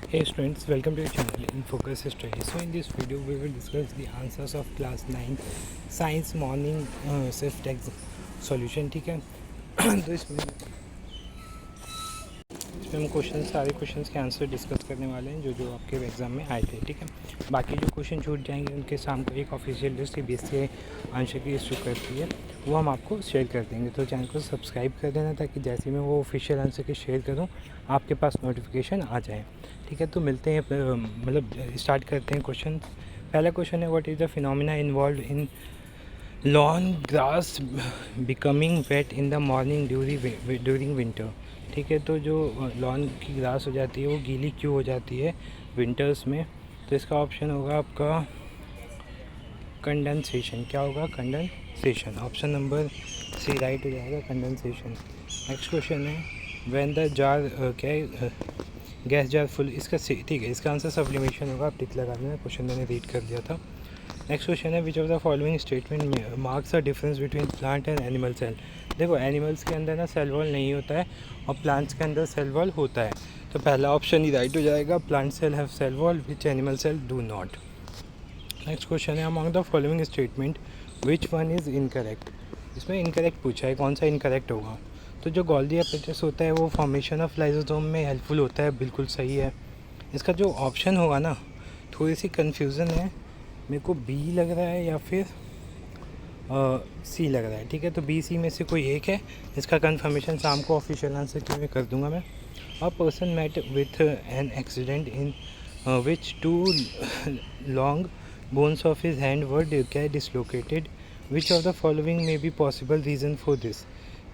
Hey students, welcome to your channel in Focus Study. So in this video we will discuss the answers of class 9 science morning self text solution. ठीक है तो इसमें हम सारे questions के answer discuss करने वाले हैं जो आपके एग्ज़ाम में आए थे। ठीक है, बाकी जो क्वेश्चन छूट जाएंगे उनके शाम को एक ऑफिशियल लिस्ट CBSE आंसर की इशू करती है, वो हम आपको शेयर कर देंगे। तो चैनल को सब्सक्राइब कर देना ताकि जैसे मैं वो ऑफिशियल आंसर की शेयर करूँ आपके पास नोटिफिकेशन आ जाए। ठीक है, तो मिलते हैं, मतलब स्टार्ट करते हैं क्वेश्चन। पहला क्वेश्चन है, what is the phenomena involve in lawn grass becoming wet in the morning during winter. ठीक है, तो जो लॉन की ग्रास हो जाती है वो गीली क्यों हो जाती है विंटर्स में? तो इसका ऑप्शन होगा आपका कंडेंसेशन। क्या होगा? Condensation. Option number C right हो जाएगा, कंडेंसेशन। नेक्स्ट क्वेश्चन है, व्हेन द जार क्या है, गैस जार फुल। इसका ठीक है, इसका आंसर सब्लिमेशन होगा, आप टिक लगा देना, क्वेश्चन मैंने रीड कर दिया था। नेक्स्ट क्वेश्चन है, which of the following statement marks the difference between plant and animal cell. देखो, एनिमल्स के अंदर ना सेल वॉल नहीं होता है और प्लांट्स के अंदर सेल वॉल होता है, तो पहला ऑप्शन ही राइट हो जाएगा, plant cell have cell wall which animal cell do not. Next question है, among the following statement which one is incorrect. इसमें इनकरेक्ट पूछा है, कौन सा इनकरेक्ट होगा? तो जो गोल्गी एपेटस होता है वो फॉर्मेशन ऑफ लाइसोसोम में हेल्पफुल होता है, बिल्कुल सही है। इसका जो ऑप्शन होगा ना, थोड़ी सी कन्फ्यूज़न है, मेरे को बी लग रहा है या फिर सी लग रहा है। ठीक है, तो बी सी में से कोई एक है। इसका कंफर्मेशन शाम को ऑफिशियल आंसर के लिए कर दूंगा मैं। A person met with an accident in which two long bones of his hand were क्या dislocated, which of the following may be possible reason for this.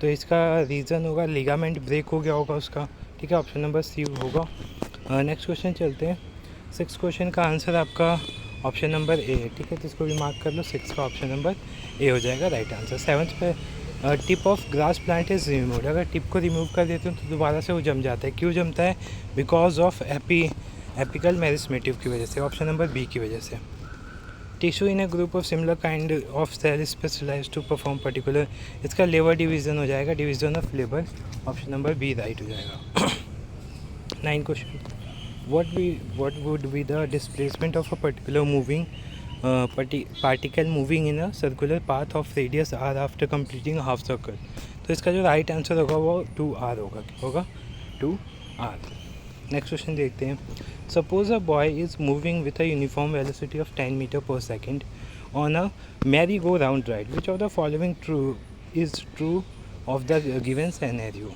तो इसका रीज़न होगा लिगामेंट ब्रेक हो गया होगा उसका। ठीक है, ऑप्शन नंबर सी होगा। नेक्स्ट क्वेश्चन चलते हैं। 6 क्वेश्चन का आंसर आपका ऑप्शन नंबर ए है। ठीक है, तो इसको भी मार्क कर लो, 6 का ऑप्शन नंबर ए हो जाएगा राइट आंसर। 7th पे, tip of grass plant is remove. अगर टिप को रिमूव कर देते हो तो दोबारा से वो जम जाता है। क्यों जमता है? बिकॉज ऑफ एपिकल मेरिस्मेटिव की वजह से, ऑप्शन नंबर बी की वजह से। Tissue in a group of similar kind of cell specialise to perform particular. इसका लेबर डिवीज़न हो जाएगा, division of labour, option number B right हो जाएगा। 9 question, what would be the displacement of a particular moving particle moving in a circular path of radius r after completing a half circle। तो इसका जो right answer होगा वो 2r होगा। क्या होगा? 2r। नेक्स्ट क्वेश्चन देखते हैं। Suppose a boy is moving with a uniform velocity of 10 metre per second on a merry go round ride, which of the following true of the given scenario.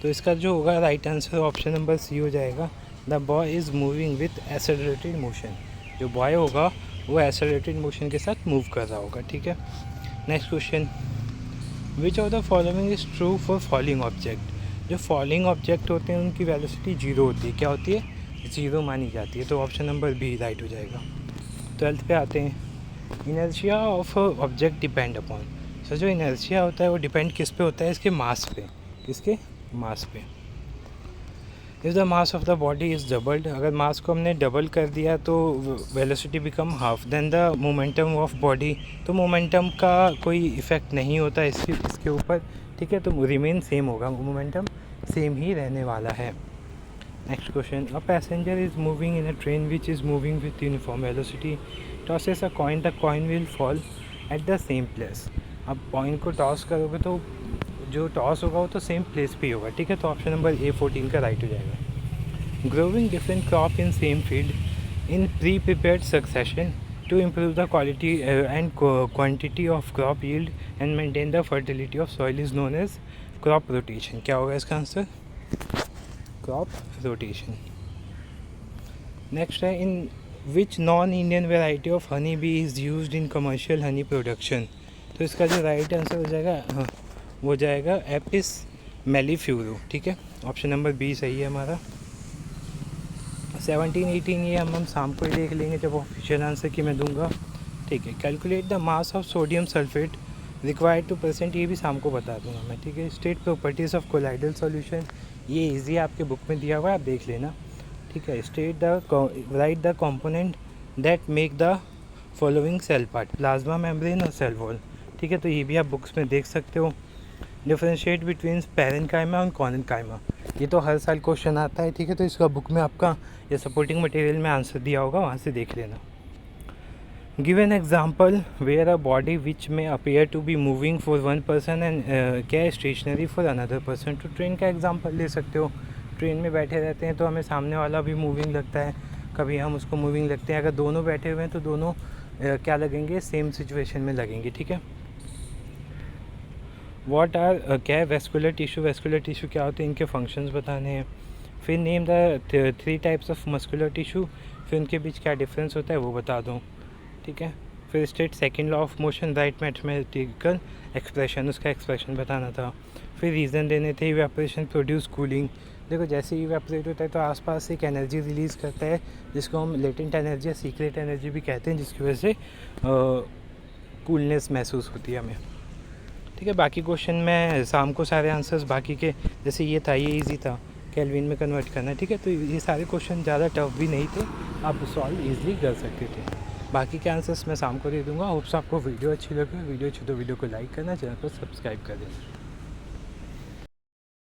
तो इसका जो होगा right answer option number C हो जाएगा, the boy is moving with accelerated motion. जो boy होगा वो accelerated motion के साथ मूव कर रहा होगा। ठीक है, next question, which of the following is true for falling object. जो फॉलिंग ऑब्जेक्ट होते हैं उनकी वेलोसिटी जीरो होती है। क्या होती है? जीरो मानी जाती है, तो ऑप्शन नंबर बी राइट हो जाएगा। 12th पे आते हैं, inertia of object depend upon. Sir, जो इनर्शिया होता है वो डिपेंड किस पे होता है? इसके मास पे। किसके? मास पे। If the mass of the body is doubled, अगर मास को हमने डबल कर दिया तो velocity become half, then the momentum of body. तो मोमेंटम का कोई इफ़ेक्ट नहीं होता इसके ऊपर। ठीक है, तो रिमेन सेम होगा, मोमेंटम सेम ही रहने वाला है। Next question, a passenger is moving in a train which is moving with uniform velocity, tosses a coin, the coin will fall at the same place. अब कॉइन को toss करोगे तो जो toss होगा वो तो सेम प्लेस पे ही होगा। ठीक है, तो ऑप्शन नंबर ए 14 का राइट हो जाएगा। Growing different crop in same field in pre prepared succession to improve the quality and quantity of crop yield and maintain the fertility of soil is known as crop rotation. क्या होगा इसका answer? Crop rotation. Next है, in which non Indian variety of honey bee is used in commercial honey production. तो इसका जो right answer हो जाएगा वो जाएगा एपिस मेलीफ्यूरो। ठीक है, ऑप्शन नंबर बी सही है हमारा। 17 18 ये हम शाम को ही देख लेंगे जब ऑफिशियल आंसर की मैं दूंगा। ठीक है, calculate the mass of sodium sulphate required two percent, ये भी शाम को बता दूंगा मैं। ठीक है, state properties of colloidal solution, ये इजी आपके बुक में दिया हुआ है, आप देख लेना। ठीक है, state the right the component that make the following cell part, plasma membrane और सेल वॉल। ठीक है, तो ये भी आप बुक्स में देख सकते हो। डिफ्रेंशिएट बिटवीन पैरेन्काइमा और कॉरेन्काइमा। ये तो हर साल क्वेश्चन आता है, ठीक है। तो इसका बुक में आपका ये सपोर्टिंग मटेरियल में आंसर दिया होगा, वहाँ से देख लेना। Give an example where a body which में appear to be moving for one person and क्या है स्टेशनरी फॉर अनदर पर्सन। तो ट्रेन का एग्जाम्पल ले सकते हो। ट्रेन में बैठे रहते हैं तो हमें सामने वाला भी मूविंग लगता है, कभी हम उसको मूविंग लगते हैं। अगर दोनों बैठे हुए हैं तो दोनों क्या लगेंगे, सेम सिचुएशन में लगेंगे, ठीक है। व्हाट आर क्या है वेस्कुलर टिश्यू। वेस्कुलर टिश्यू क्या होते हैं, इनके फंक्शंस बताने हैं। फिर name the 3 types of muscular tissue, फिर उनके बीच क्या डिफरेंस होता है वो बता दूँ, ठीक है। फिर state second law of motion, right mathematical expression, उसका एक्सप्रेशन बताना था। फिर रीज़न देने थे, इवेपोरेशन प्रोड्यूस कूलिंग। देखो जैसे ही इवेपोरेट होता है तो आसपास एक एनर्जी रिलीज़ करता है जिसको हम लेटेंट एनर्जी या सीक्रेट एनर्जी भी कहते हैं, जिसकी वजह से कूलनेस महसूस होती है हमें, ठीक है। बाकी क्वेश्चन में शाम को सारे आंसर्स बाकी के, जैसे ये था ये इजी था, केल्विन में कन्वर्ट करना, ठीक है। तो ये सारे क्वेश्चन ज़्यादा टफ भी नहीं थे, आप सॉल्व ईजिली कर सकते थे। बाकी के आंसर्स मैं शाम को दे दूँगा। होप्स आपको वीडियो अच्छी लगे। वीडियो अच्छी तो वीडियो को लाइक करना, चैनल को सब्सक्राइब कर देना।